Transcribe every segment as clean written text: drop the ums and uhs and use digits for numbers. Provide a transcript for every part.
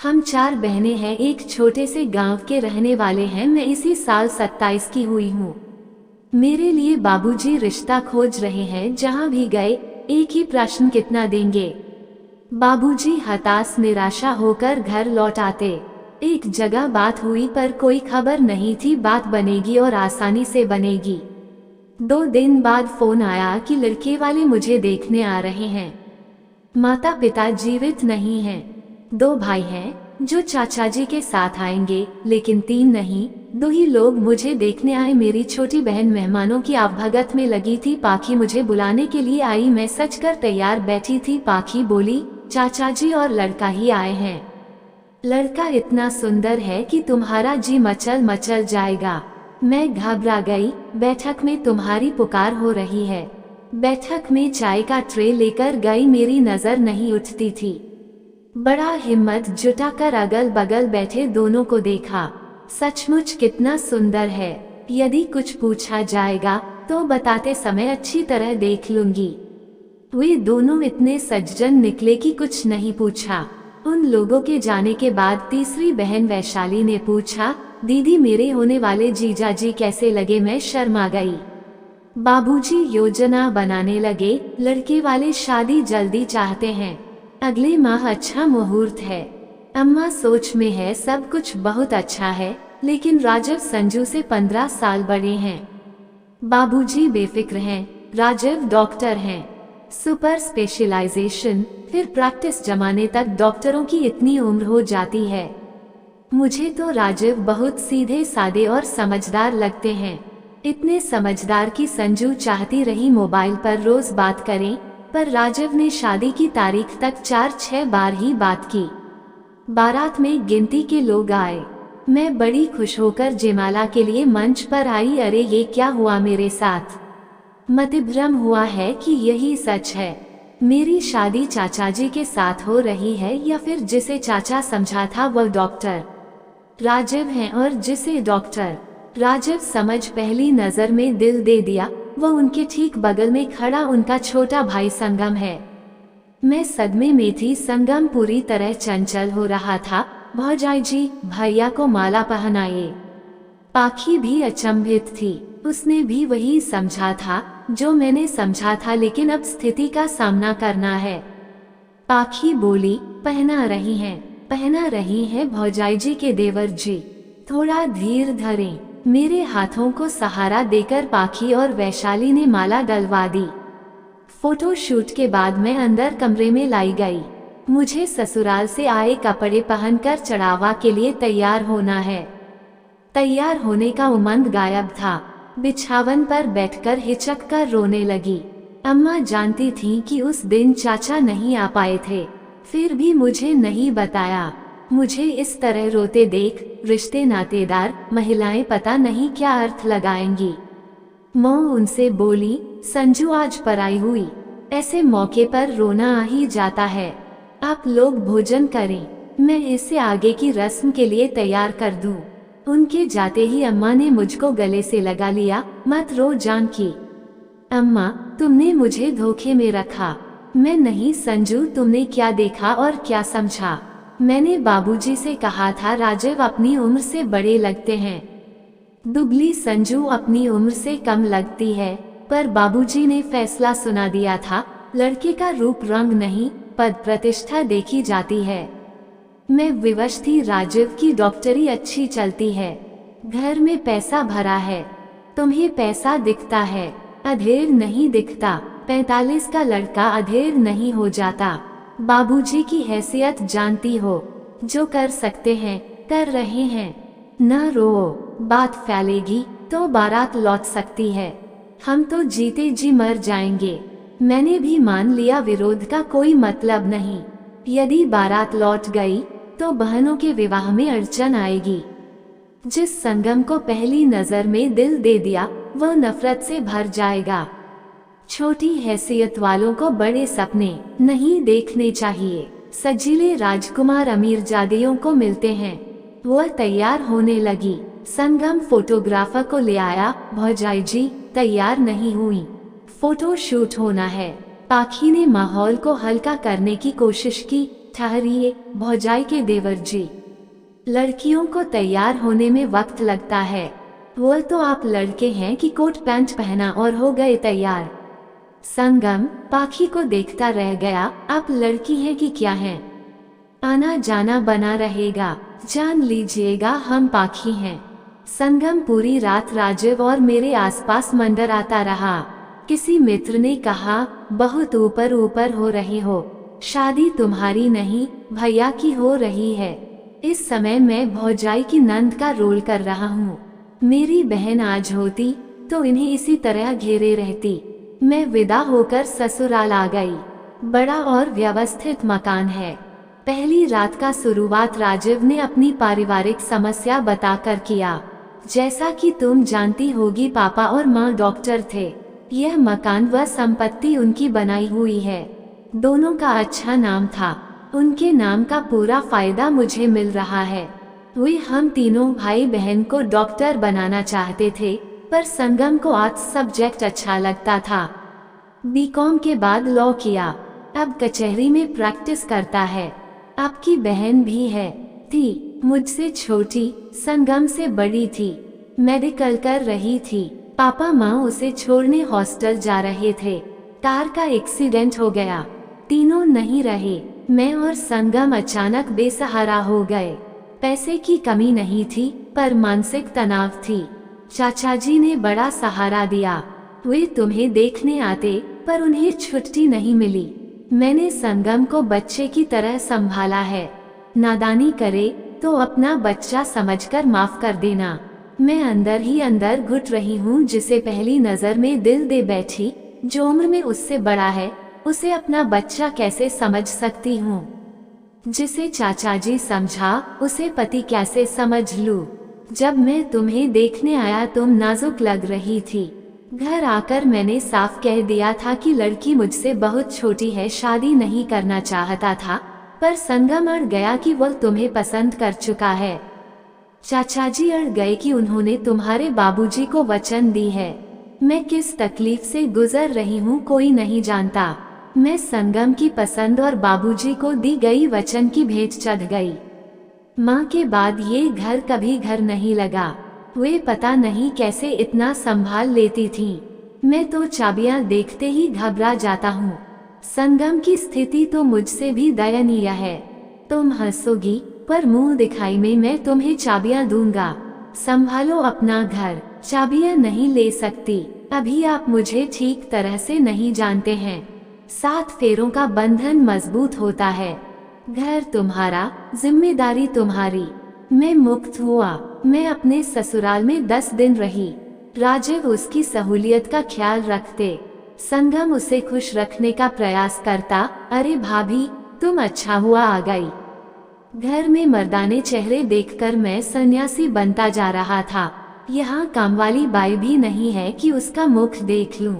हम 4 बहनें हैं, एक छोटे से गांव के रहने वाले हैं। मैं इसी साल 27 की हुई हूँ। मेरे लिए बाबूजी रिश्ता खोज रहे हैं। जहाँ भी गए एक ही प्रश्न, कितना देंगे। बाबूजी हताश निराशा होकर घर लौट आते। एक जगह बात हुई पर कोई खबर नहीं थी बात बनेगी और आसानी से बनेगी। 2 दिन बाद फोन आया कि लड़के वाले मुझे देखने आ रहे हैं। माता पिता जीवित नहीं हैं। 2 भाई हैं जो चाचा जी के साथ आएंगे, लेकिन 3 नहीं, 2 ही लोग मुझे देखने आए। मेरी छोटी बहन मेहमानों की आवभगत में लगी थी। पाखी मुझे बुलाने के लिए आई। मैं सच कर तैयार बैठी थी। पाखी बोली, चाचा जी और लड़का ही आए हैं। लड़का इतना सुंदर है कि तुम्हारा जी मचल मचल जाएगा। मैं घबरा गई। बैठक में तुम्हारी पुकार हो रही है। बैठक में चाय का ट्रे लेकर गई। मेरी नजर नहीं उठती थी। बड़ा हिम्मत जुटाकर अगल बगल बैठे दोनों को देखा। सचमुच कितना सुंदर है। यदि कुछ पूछा जाएगा तो बताते समय अच्छी तरह देख लूंगी। वे दोनों इतने सज्जन निकले कि कुछ नहीं पूछा। उन लोगों के जाने के बाद तीसरी बहन वैशाली ने पूछा, दीदी मेरे होने वाले जीजाजी कैसे लगे। मैं शर्मा गई। बाबूजी योजना बनाने लगे। लड़के वाले शादी जल्दी चाहते हैं। अगले माह अच्छा मुहूर्त है। अम्मा सोच में है। सब कुछ बहुत अच्छा है, लेकिन राजीव संजू से 15 साल बड़े हैं। बाबूजी बेफिक्र हैं। राजीव डॉक्टर हैं, सुपर स्पेशलाइजेशन, फिर प्रैक्टिस जमाने तक डॉक्टरों की इतनी उम्र हो जाती है। मुझे तो राजीव बहुत सीधे सादे और समझदार लगते हैं। इतने समझदार कि संजू चाहती रही मोबाइल पर रोज बात करें, पर राजीव ने शादी की तारीख तक 4-6 बार ही बात की। बारात में गिनती के लोग आए। मैं बड़ी खुश होकर जयमाला के लिए मंच पर आई। अरे ये क्या हुआ मेरे साथ। मतिभ्रम हुआ है कि यही सच है। मेरी शादी चाचा जी के साथ हो रही है, या फिर जिसे चाचा समझा था वह डॉक्टर राजीव हैं, और जिसे डॉक्टर राजीव समझ पहली नजर में दिल दे दिया, वह उनके ठीक बगल में खड़ा उनका छोटा भाई संगम है। मैं सदमे में थी। संगम पूरी तरह चंचल हो रहा था। भौजाई जी भैया को माला पहनाइए। पाखी भी अचंभित थी। उसने भी वही समझा था जो मैंने समझा था, लेकिन अब स्थिति का सामना करना है। पाखी बोली, पहना रही हैं भौजाई जी के देवर जी। थोड़ा धीर धरें। मेरे हाथों को सहारा देकर पाखी और वैशाली ने माला डलवा दी। फोटो शूट के बाद मैं अंदर कमरे में लाई गई। मुझे ससुराल से आए कपड़े पहनकर चढ़ावा के लिए तैयार होना है। तैयार होने का उमंग गायब था। बिछावन पर बैठकर हिचक कर रोने लगी। अम्मा जानती थीं कि उस दिन चाचा नहीं आ पाए थे, फिर भी मुझे नहीं बताया। मुझे इस तरह रोते देख रिश्ते नातेदार महिलाएं पता नहीं क्या अर्थ लगाएंगी। माँ उनसे बोली, संजू आज पराई हुई। ऐसे मौके पर रोना आ ही जाता है। आप लोग भोजन करें, मैं इसे आगे की रस्म के लिए तैयार कर दूं। उनके जाते ही अम्मा ने मुझको गले से लगा लिया। मत रो जानकी। अम्मा तुमने मुझे धोखे में रखा। मैं नहीं संजू, तुमने क्या देखा और क्या समझा। मैंने बाबूजी से कहा था राजीव अपनी उम्र से बड़े लगते हैं। दुबली संजू अपनी उम्र से कम लगती है, पर बाबूजी ने फैसला सुना दिया था। लड़के का रूप रंग नहीं, पद प्रतिष्ठा देखी जाती है। मैं विवश थी। राजीव की डॉक्टरी अच्छी चलती है, घर में पैसा भरा है। तुम्हें पैसा दिखता है, अधेर नहीं दिखता। 45 का लड़का अधेर नहीं हो जाता। बाबूजी की हैसियत जानती हो। जो कर सकते हैं कर रहे हैं। न रो, बात फैलेगी तो बारात लौट सकती है। हम तो जीते जी मर जाएंगे। मैंने भी मान लिया विरोध का कोई मतलब नहीं। यदि बारात लौट गई तो बहनों के विवाह में अड़चन आएगी। जिस संगम को पहली नजर में दिल दे दिया वह नफरत से भर जाएगा। छोटी हैसियत वालों को बड़े सपने नहीं देखने चाहिए। सजीले राजकुमार अमीरजादियों को मिलते हैं। वह तैयार होने लगी। संगम फोटोग्राफर को ले आया। भौजाई जी तैयार नहीं हुई, फोटो शूट होना है। पाखी ने माहौल को हल्का करने की कोशिश की। ठहरिए भौजाई के देवर जी, लड़कियों को तैयार होने में वक्त लगता है। वो तो आप लड़के हैं कि कोट पैंट पहना और हो गए तैयार। संगम पाखी को देखता रह गया। आप लड़की हैं कि क्या हैं? आना जाना बना रहेगा, जान लीजिएगा हम पाखी हैं। संगम पूरी रात राजीव और मेरे आसपास मंडराता रहा। किसी मित्र ने कहा, बहुत ऊपर ऊपर हो रहे हो, शादी तुम्हारी नहीं भैया की हो रही है। इस समय मैं भौजाई की नंद का रोल कर रहा हूँ। मेरी बहन आज होती तो इन्हें इसी तरह घेरे रहती। मैं विदा होकर ससुराल आ गई। बड़ा और व्यवस्थित मकान है। पहली रात का शुरुआत राजीव ने अपनी पारिवारिक समस्या बताकर किया। जैसा कि तुम जानती होगी, पापा और माँ डॉक्टर थे। यह मकान व संपत्ति उनकी बनाई हुई है। दोनों का अच्छा नाम था। उनके नाम का पूरा फायदा मुझे मिल रहा है। वे हम तीनों भाई बहन को डॉक्टर बनाना चाहते थे, पर संगम को आर्ट्स सब्जेक्ट अच्छा लगता था। बीकॉम के बाद लॉ किया, अब कचहरी में प्रैक्टिस करता है। आपकी बहन भी है, थी मुझसे छोटी, संगम से बड़ी थी, मेडिकल कर रही थी। पापा माँ उसे छोड़ने हॉस्टल जा रहे थे। कार का एक्सीडेंट हो गया, तीनों नहीं रहे। मैं और संगम अचानक बेसहारा हो गए। पैसे की कमी नहीं थी, पर मानसिक तनाव थी। चाचा जी ने बड़ा सहारा दिया। वे तुम्हें देखने आते, पर उन्हें छुट्टी नहीं मिली। मैंने संगम को बच्चे की तरह संभाला है। नादानी करे तो अपना बच्चा समझकर माफ कर देना। मैं अंदर ही अंदर घुट रही हूँ, जिसे पहली नजर में दिल दे बैठी, जो उम्र में उससे बड़ा है, उसे अपना बच्चा कैसे समझ सकती हूँ? जिसे चाचा जी समझा, उसे पति कैसे समझ लूं? जब मैं तुम्हें देखने आया तुम नाजुक लग रही थी। घर आकर मैंने साफ कह दिया था कि लड़की मुझसे बहुत छोटी है, शादी नहीं करना चाहता था, पर संगम अड़ गया कि वह तुम्हें पसंद कर चुका है। चाचा जी अड़ गए कि उन्होंने तुम्हारे बाबूजी को वचन दी है। मैं किस तकलीफ से गुजर रही हूँ कोई नहीं जानता। मैं संगम की पसंद और बाबूजी को दी गई वचन की भेंट चढ़ गई। माँ के बाद ये घर कभी घर नहीं लगा। वे पता नहीं कैसे इतना संभाल लेती थीं। मैं तो चाबियां देखते ही घबरा जाता हूँ। संगम की स्थिति तो मुझसे भी दयनीय है। तुम हंसोगी, पर मुंह दिखाई में मैं तुम्हें चाबियां दूंगा। संभालो अपना घर। चाबियां नहीं ले सकती, अभी आप मुझे ठीक तरह से नहीं जानते हैं। 7 फेरों का बंधन मजबूत होता है। घर तुम्हारा, जिम्मेदारी तुम्हारी। मैं मुक्त हुआ। मैं अपने ससुराल में 10 दिन रही। राजीव उसकी सहूलियत का ख्याल रखते। संगम उसे खुश रखने का प्रयास करता। अरे भाभी, तुम अच्छा हुआ आ गई। घर में मर्दाने चेहरे देखकर मैं सन्यासी बनता जा रहा था। यहाँ कामवाली बाई भी नहीं है कि उसका मुख देख लूं।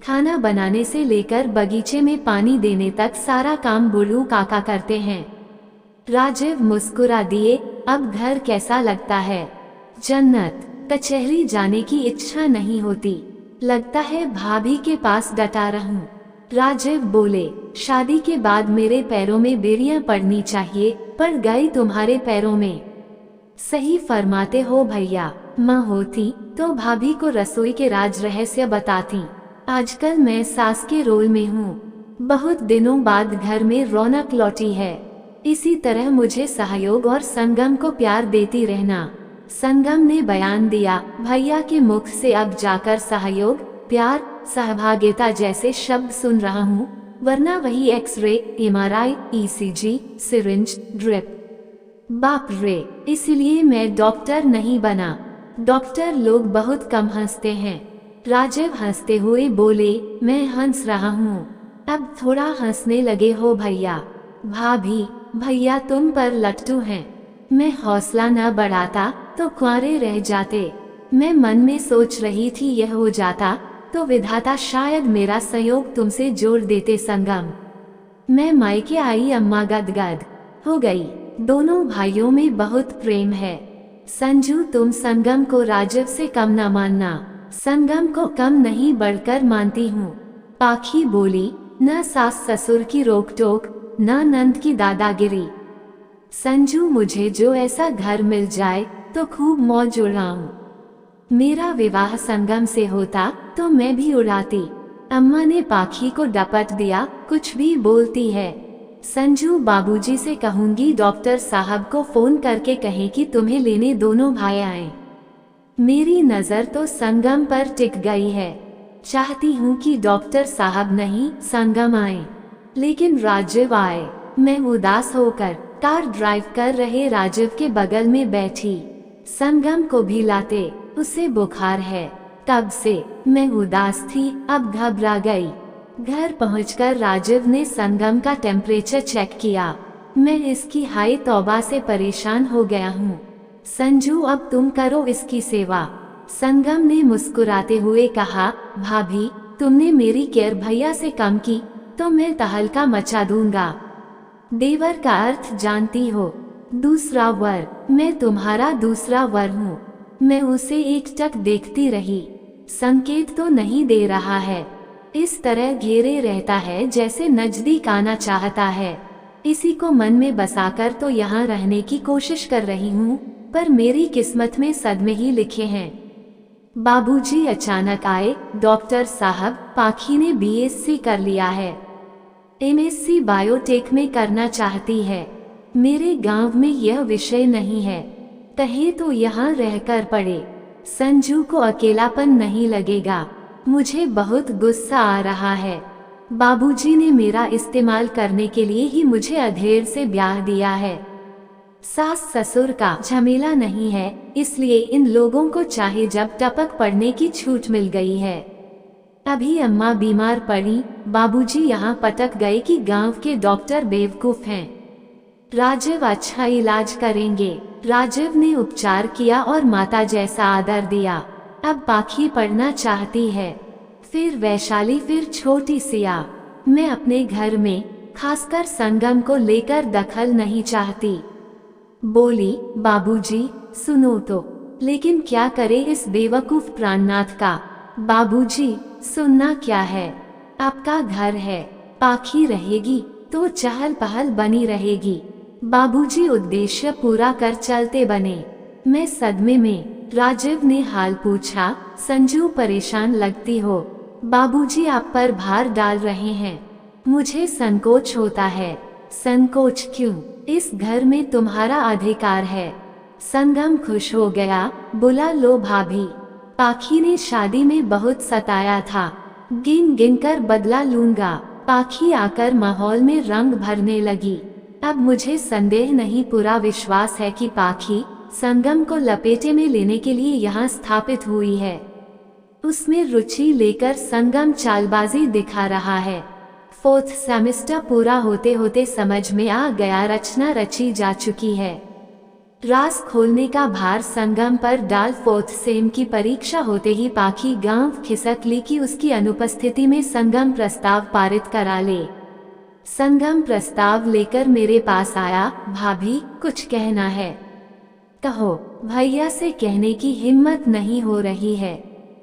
खाना बनाने से लेकर बगीचे में पानी देने तक सारा काम बुलू काका करते हैं। राजीव मुस्कुरा दिए। अब घर कैसा लगता है? जन्नत। कचहरी जाने की इच्छा नहीं होती, लगता है भाभी के पास डटा रहूं। राजीव बोले, शादी के बाद मेरे पैरों में बेड़ियां पड़नी चाहिए, पड़ गई तुम्हारे पैरों में। सही फरमाते हो भैया। माँ होती तो भाभी को रसोई के राज रहस्य बताती। आजकल मैं सास के रोल में हूँ। बहुत दिनों बाद घर में रौनक लौटी है। इसी तरह मुझे सहयोग और संगम को प्यार देती रहना। संगम ने बयान दिया। भैया के मुख से अब जाकर सहयोग, प्यार, सहभागिता जैसे शब्द सुन रहा हूँ, वरना वही X ray, MRI, ECG, syringe, drip. बाप रे, इसलिए मैं डॉक्टर नहीं बना। डॉक्टर लोग बहुत कम हंसते हैं। राजीव हंसते हुए बोले, मैं हंस रहा हूँ। अब थोड़ा हंसने लगे हो भैया। भाभी, भैया तुम पर लट्टू हैं। मैं हौसला न बढ़ाता तो कुंवारे रह जाते। मैं मन में सोच रही थी यह हो जाता तो विधाता शायद मेरा संयोग तुमसे जोड़ देते संगम। मैं मायके आई, अम्मा गदगद हो गई। दोनों भाइयों में बहुत प्रेम है। संजू, तुम संगम को राजीव से कम न मानना। संगम को कम नहीं बढ़कर मानती हूँ। पाखी बोली, न सास ससुर की रोक टोक, ना नंद की दादागिरी। संजू, मुझे जो ऐसा घर मिल जाए तो खूब मौज उड़ाऊं। मेरा विवाह संगम से होता तो मैं भी उड़ाती। अम्मा ने पाखी को डपट दिया, कुछ भी बोलती है। संजू, बाबूजी से कहूंगी डॉक्टर साहब को फोन करके कहें कि तुम्हें लेने दोनों भाई आए। मेरी नजर तो संगम पर टिक गई है। चाहती हूँ कि डॉक्टर साहब नहीं, संगम आए, लेकिन राजीव आए। मैं उदास होकर कार ड्राइव कर रहे राजीव के बगल में बैठी। संगम को भी लाते, उसे बुखार है। तब से मैं उदास थी, अब घबरा गई। घर पहुंचकर राजीव ने संगम का टेम्परेचर चेक किया। मैं इसकी हाय तौबा से परेशान हो गया हूँ। संजू, अब तुम करो इसकी सेवा। संगम ने मुस्कुराते हुए कहा, भाभी, तुमने मेरी केयर भैया से कम की तो मैं तहलका मचा दूंगा। देवर का अर्थ जानती हो, दूसरा वर। मैं तुम्हारा दूसरा वर हूँ। मैं उसे एकटक देखती रही। संकेत तो नहीं दे रहा है, इस तरह घेरे रहता है जैसे नजदीक आना चाहता है। इसी को मन में बसाकर तो यहाँ रहने की कोशिश कर रही हूँ, पर मेरी किस्मत में सदमे ही लिखे हैं। बाबूजी अचानक आए, डॉक्टर साहब, पाखी ने बीएससी कर लिया है, एमएससी बायोटेक में करना चाहती है। मेरे गांव में यह विषय नहीं है, कहे तो यहाँ रहकर पढ़े। संजू को अकेलापन नहीं लगेगा। मुझे बहुत गुस्सा आ रहा है। बाबूजी ने मेरा इस्तेमाल करने के लिए ही मुझे अधेड़ से ब्याह दिया है। सास ससुर का झमेला नहीं है, इसलिए इन लोगों को चाहे जब टपक पड़ने की छूट मिल गई है। अभी अम्मा बीमार पड़ी, बाबूजी यहाँ पटक गए कि गांव के डॉक्टर बेवकूफ हैं। राजीव अच्छा इलाज करेंगे। राजीव ने उपचार किया और माता जैसा आदर दिया। अब पाखी पढ़ना चाहती है, फिर वैशाली, फिर छोटी सिया। मैं अपने घर में, खासकर संगम को लेकर दखल नहीं चाहती। बोली, बाबूजी सुनो तो, लेकिन क्या करे इस बेवकूफ प्राणनाथ का। बाबूजी, सुनना क्या है, आपका घर है, पाखी रहेगी तो चहल पहल बनी रहेगी। बाबूजी उद्देश्य पूरा कर चलते बने। मैं सदमे में। राजीव ने हाल पूछा, संजू, परेशान लगती हो। बाबूजी आप पर भार डाल रहे हैं। मुझे संकोच होता है। संकोच क्यों, इस घर में तुम्हारा अधिकार है। संगम खुश हो गया, बोला, लो भाभी, पाखी ने शादी में बहुत सताया था, गिन गिन कर बदला लूंगा। पाखी आकर माहौल में रंग भरने लगी। अब मुझे संदेह नहीं, पूरा विश्वास है कि पाखी संगम को लपेटे में लेने के लिए यहाँ स्थापित हुई है। उसमें रुचि लेकर संगम चालबाजी दिखा रहा है। 4th सेमेस्टर पूरा होते होते समझ में आ गया, रचना रची जा चुकी है। राज खोलने का भार संगम पर डाल 4th सेम की परीक्षा होते ही पाखी गांव खिसक ली कि उसकी अनुपस्थिति में संगम प्रस्ताव पारित करा ले। संगम प्रस्ताव लेकर मेरे पास आया, भाभी कुछ कहना है, कहो। भैया से कहने की हिम्मत नहीं हो रही है।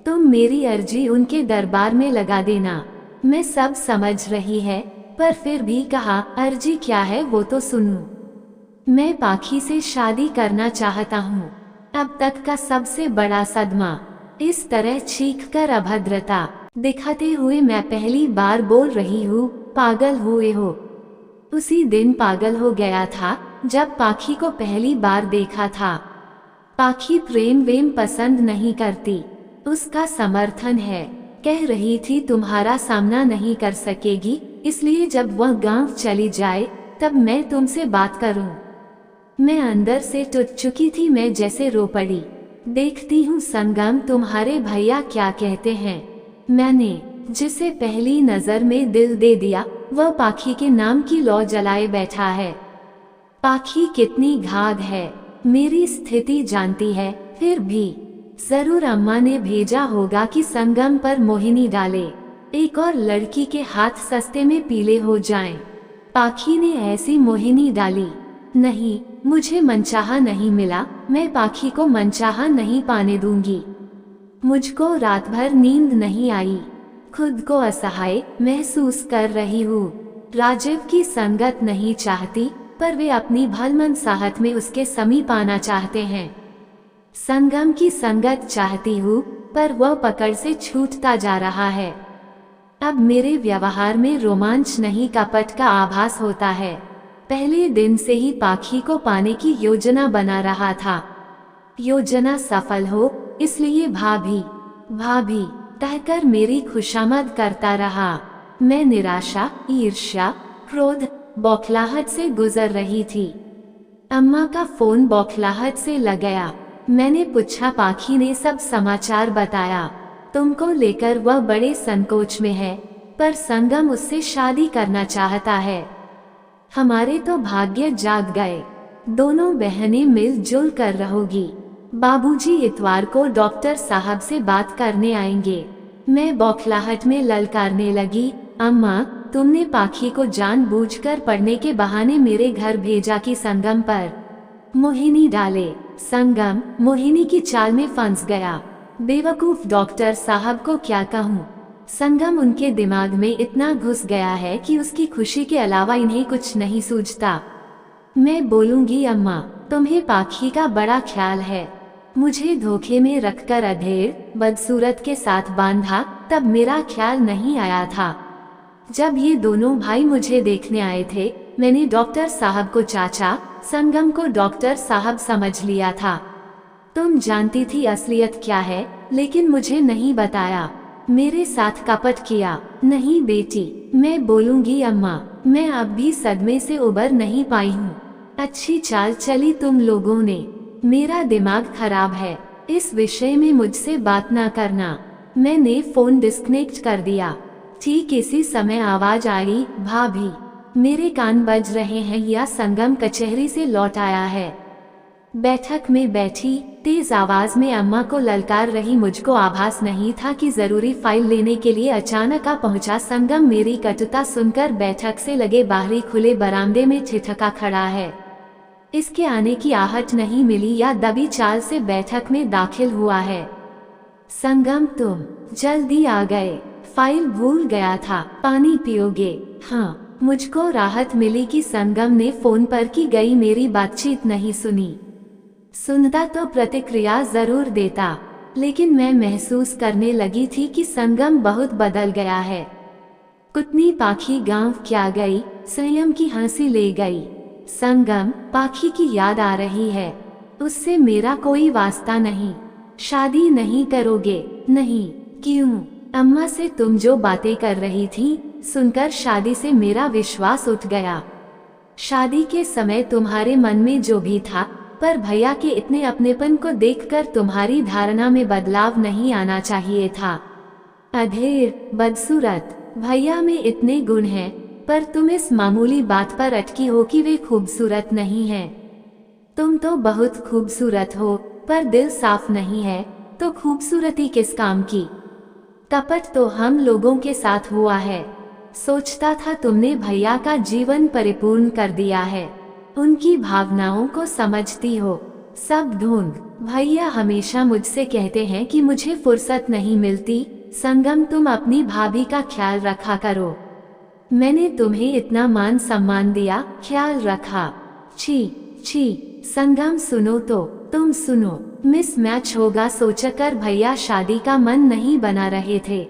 तुम मेरी अर्जी उनके दरबार में लगा देना। मैं सब समझ रही है, पर फिर भी कहा, अर्जी क्या है वो तो सुनूं। मैं पाखी से शादी करना चाहता हूँ। अब तक का सबसे बड़ा सदमा। इस तरह चीखकर अभद्रता दिखाते हुए मैं पहली बार बोल रही हूँ, पागल हुए हो। उसी दिन पागल हो गया था जब पाखी को पहली बार देखा था। पाखी प्रेम वेम पसंद नहीं करती, उसका समर्थन है। कह रही थी तुम्हारा सामना नहीं कर सकेगी, इसलिए जब वह गांव चली जाए तब मैं तुमसे बात करूं। मैं अंदर से टूट चुकी थी, मैं जैसे रो पड़ी। देखती हूँ संगम तुम्हारे भैया क्या कहते हैं। मैंने जिसे पहली नजर में दिल दे दिया वह पाखी के नाम की लौ जलाए बैठा है। पाखी कितनी घाघ है, मेरी स्थिति जानती है, फिर भी जरूर अम्मा ने भेजा होगा कि संगम पर मोहिनी डाले, एक और लड़की के हाथ सस्ते में पीले हो जाएं। पाखी ने ऐसी मोहिनी डाली। नहीं, मुझे मनचाहा नहीं मिला, मैं पाखी को मनचाहा नहीं पाने दूंगी। मुझको रात भर नींद नहीं आई, खुद को असहाय महसूस कर रही हूँ। राजीव की संगत नहीं चाहती, पर वे अपनी भलमनसाहत में उसके समीप आना चाहते हैं। संगम की संगत चाहती हूँ, पर वह पकड़ से छूटता जा रहा है। अब मेरे व्यवहार में रोमांच नहीं, कपट का आभास होता है। पहले दिन से ही पाखी को पाने की योजना बना रहा था। योजना सफल हो, इसलिए भाभी भाभी कहकर मेरी खुशामद करता रहा। मैं निराशा, ईर्ष्या, क्रोध, बौखलाहट से गुजर रही थी। अम्मा का फोन बौखलाहट से लग गया। मैंने पूछा, पाखी ने सब समाचार बताया। तुमको लेकर वह बड़े संकोच में है, पर संगम उससे शादी करना चाहता है। हमारे तो भाग्य जाग गए। दोनों बहनें मिलजुल कर रहोगी। बाबूजी इतवार को डॉक्टर साहब से बात करने आएंगे। मैं बौखलाहट में ललकारने लगी, अम्मा, तुमने पाखी को जानबूझकर पढ़ने के बहाने मेरे घर भेजा कि संगम पर मोहिनी डाले। संगम मोहिनी की चाल में फंस गया। बेवकूफ डॉक्टर साहब को क्या कहूँ। संगम उनके दिमाग में इतना घुस गया है कि उसकी खुशी के अलावा इन्हें कुछ नहीं सूझता। मैं बोलूंगी, अम्मा, तुम्हें पाखी का बड़ा ख्याल है। मुझे धोखे में रखकर अधेड़ बदसूरत के साथ बांधा, तब मेरा ख्याल नहीं आया था। जब ये दोनों भाई मुझे देखने आए थे, मैंने डॉक्टर साहब को चाचा, संगम को डॉक्टर साहब समझ लिया था। तुम जानती थी असलियत क्या है, लेकिन मुझे नहीं बताया। मेरे साथ कपट किया। नहीं बेटी, मैं बोलूंगी अम्मा, मैं अब भी सदमे से उबर नहीं पाई हूँ। अच्छी चाल चली तुम लोगों ने। मेरा दिमाग खराब है। इस विषय में मुझसे बात ना करना। मैंने फोन डिस्कनेक्ट कर दिया। ठीक इसी समय आवाज आई, भाभी। मेरे कान बज रहे हैं या संगम कचहरी से लौट आया है। बैठक में बैठी तेज आवाज में अम्मा को ललकार रही। मुझको आभास नहीं था कि जरूरी फाइल लेने के लिए अचानक आ पहुंचा। संगम मेरी कटुता सुनकर बैठक से लगे बाहरी खुले बरामदे में ठिठका खड़ा है। इसके आने की आहट नहीं मिली या दबी चाल से बैठक में दाखिल हुआ है। संगम, तुम जल्दी आ गए। फाइल भूल गया था। पानी पियोगे? हाँ। मुझको राहत मिली कि संगम ने फोन पर की गई मेरी बातचीत नहीं सुनी। सुनता तो प्रतिक्रिया जरूर देता, लेकिन मैं महसूस करने लगी थी कि संगम बहुत बदल गया है। कुतनी पाखी गांव क्या गई, संयम की हंसी ले गई। संगम, पाखी की याद आ रही है। उससे मेरा कोई वास्ता नहीं। शादी नहीं करोगे? नहीं। क्यों? अम्मा से तुम जो बातें कर रही थी, सुनकर शादी से मेरा विश्वास उठ गया। शादी के समय तुम्हारे मन में जो भी था, पर भैया के इतने अपनेपन को देखकर तुम्हारी धारणा में बदलाव नहीं आना चाहिए था। अधेड़, बदसूरत, भैया में इतने गुण हैं, पर तुम इस मामूली बात पर अटकी हो कि वे खूबसूरत नहीं हैं। तुम तो बहुत खूबसूरत हो, पर दिल साफ नहीं है, तो खूबसूरती किस काम की? कपट तो हम लोगों के साथ हुआ है। सोचता था तुमने भैया का जीवन परिपूर्ण कर दिया है। उनकी भावनाओं को समझती हो। सब ढोंग। भैया हमेशा मुझसे कहते हैं कि मुझे फुर्सत नहीं मिलती। संगम, तुम अपनी भाभी का ख्याल रखा करो। मैंने तुम्हें इतना मान सम्मान दिया, ख्याल रखा। छी छी। संगम, सुनो तो, तुम सुनो। मिसमैच होगा सोचकर भैया शादी का मन नहीं बना रहे थे।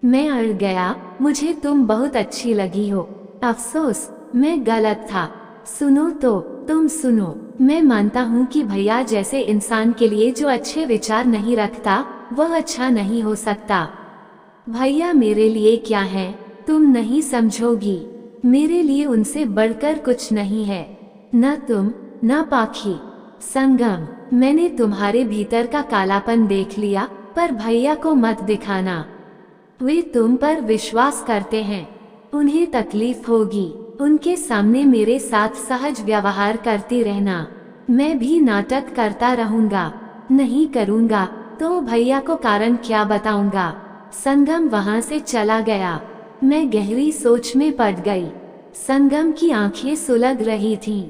मैं अड़ गया। मुझे तुम बहुत अच्छी लगी हो। अफसोस, मैं गलत था। सुनो तो, तुम सुनो। मैं मानता हूँ कि भैया जैसे इंसान के लिए जो अच्छे विचार नहीं रखता, वह अच्छा नहीं हो सकता। भैया मेरे लिए क्या है, तुम नहीं समझोगी। मेरे लिए उनसे बढ़कर कुछ नहीं है। न तुम, न पाखी। संगम, मैंने तुम्हारे भीतर का कालापन देख लिया, पर भैया को मत दिखाना। वे तुम पर विश्वास करते हैं। उन्हें तकलीफ होगी। उनके सामने मेरे साथ सहज व्यवहार करती रहना। मैं भी नाटक करता रहूंगा। नहीं करूंगा तो भैया को कारण क्या बताऊंगा। संगम वहां से चला गया। मैं गहरी सोच में पड़ गई। संगम की आंखें सुलग रही थीं।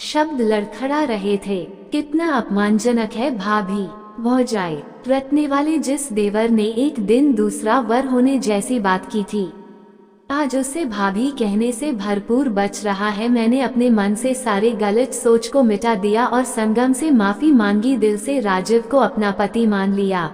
शब्द लड़खड़ा रहे थे। कितना अपमानजनक है भाभी, भौजाई, रटने वाले जिस देवर ने एक दिन दूसरा वर होने जैसी बात की थी। आज उसे भाभी कहने से भरपूर बच रहा है। मैंने अपने मन से सारे गलत सोच को मिटा दिया और संगम से माफी मांगी, दिल से राजीव को अपना पति मान लिया।